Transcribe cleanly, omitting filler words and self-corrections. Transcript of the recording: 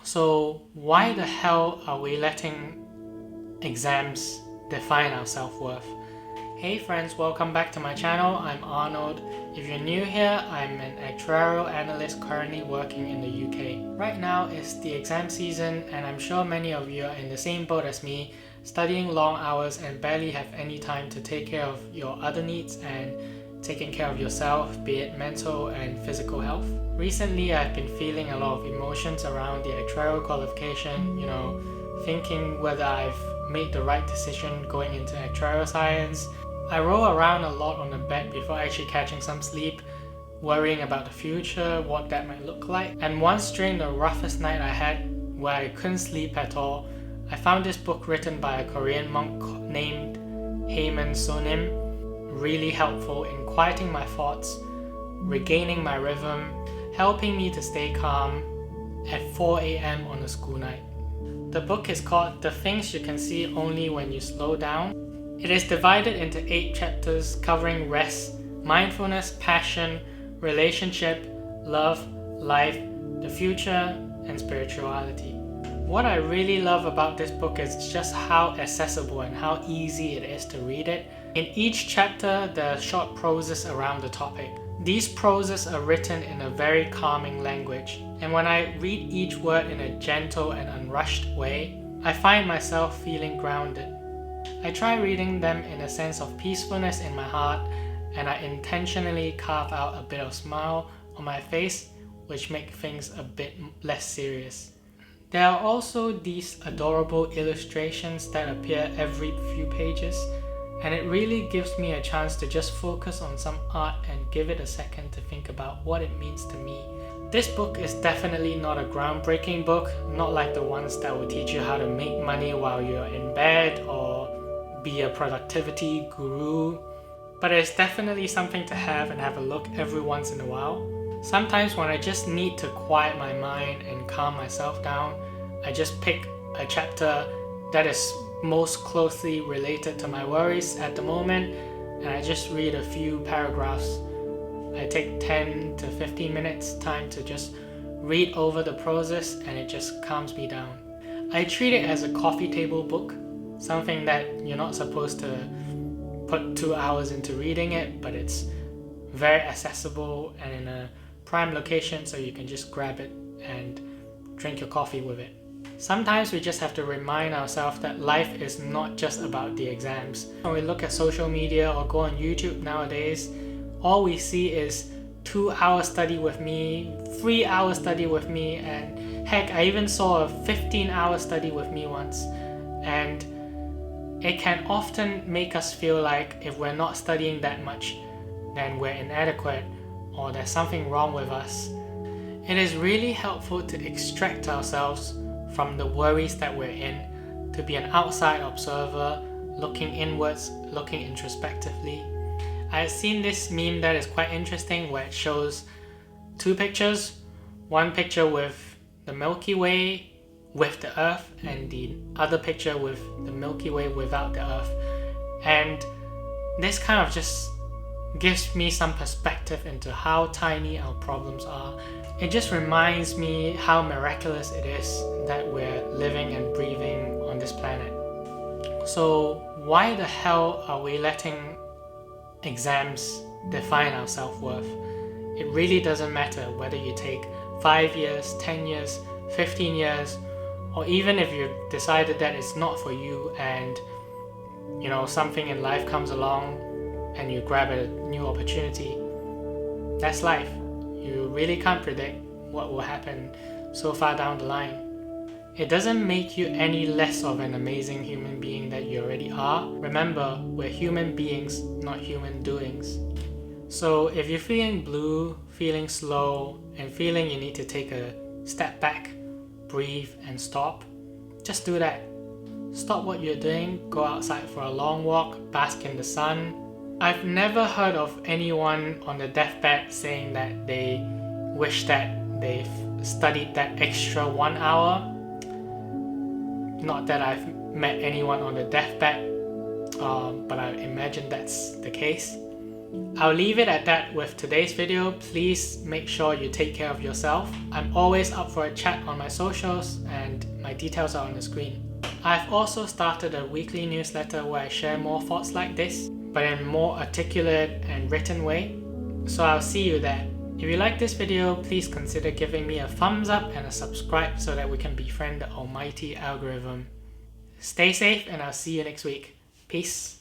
So why the hell are we letting exams define our self-worth? Hey friends, welcome back to my channel. I'm Arnold. If you're new here, I'm an actuarial analyst currently working in the UK. Right now is the exam season and I'm sure many of you are in the same boat as me, studying long hours and barely have any time to take care of your other needs and taking care of yourself, be it mental and physical health. Recently, I've been feeling a lot of emotions around the actuarial qualification, thinking whether I've made the right decision going into actuarial science. I roll around a lot on the bed before actually catching some sleep, worrying about the future, what that might look like. And once during the roughest night I had, where I couldn't sleep at all, I found this book written by a Korean monk named Haemin Sonim really helpful in quieting my thoughts, regaining my rhythm, helping me to stay calm at 4 a.m. on a school night. The book is called The Things You Can See Only When You Slow Down. It is divided into 8 chapters covering rest, mindfulness, passion, relationship, love, life, the future, and spirituality. What I really love about this book is just how accessible and how easy it is to read it. In each chapter, there are short proses around the topic. These proses are written in a very calming language, and when I read each word in a gentle and unrushed way, I find myself feeling grounded. I try reading them in a sense of peacefulness in my heart, and I intentionally carve out a bit of smile on my face, which make things a bit less serious. There are also these adorable illustrations that appear every few pages, and it really gives me a chance to just focus on some art and give it a second to think about what it means to me. This book is definitely not a groundbreaking book, not like the ones that will teach you how to make money while you're in bed or be a productivity guru, but it's definitely something to have and have a look every once in a while. Sometimes when I just need to quiet my mind and calm myself down, I just pick a chapter that is most closely related to my worries at the moment, and I just read a few paragraphs. I take 10 to 15 minutes time to just read over the proses, and it just calms me down. I treat it as a coffee table book, something that you're not supposed to put 2 hours into reading it, but it's very accessible and in a prime location, so you can just grab it and drink your coffee with it. Sometimes we just have to remind ourselves that life is not just about the exams. When we look at social media or go on YouTube nowadays, all we see is 2-hour study with me, 3-hour study with me, and heck, I even saw a 15-hour study with me once. And it can often make us feel like if we're not studying that much, then we're inadequate or there's something wrong with us. It is really helpful to extract ourselves from the worries that we're in, to be an outside observer, looking inwards, looking introspectively. I had seen this meme that is quite interesting where it shows 2 pictures, one picture with the Milky Way with the Earth and the other picture with the Milky Way without the Earth. And this kind of just gives me some perspective into how tiny our problems are. It just reminds me how miraculous it is that we're living and breathing on this planet. So why the hell are we letting exams define our self-worth? It really doesn't matter whether you take 5 years, 10 years, 15 years, or even if you decided that it's not for you and something in life comes along and you grab a new opportunity. That's life. You really can't predict what will happen so far down the line. It doesn't make you any less of an amazing human being that you already are. Remember, we're human beings, not human doings. So if you're feeling blue, feeling slow, and feeling you need to take a step back, breathe and stop, just do that. Stop what you're doing, go outside for a long walk, bask in the sun. I've never heard of anyone on the deathbed saying that they wish that they've studied that extra 1 hour. Not that I've met anyone on the deathbed, but I imagine that's the case. I'll leave it at that with today's video. Please make sure you take care of yourself. I'm always up for a chat on my socials and my details are on the screen. I've also started a weekly newsletter where I share more thoughts like this, but in a more articulate and written way. So I'll see you there. If you like this video, please consider giving me a thumbs up and a subscribe so that we can befriend the almighty algorithm. Stay safe and I'll see you next week. Peace.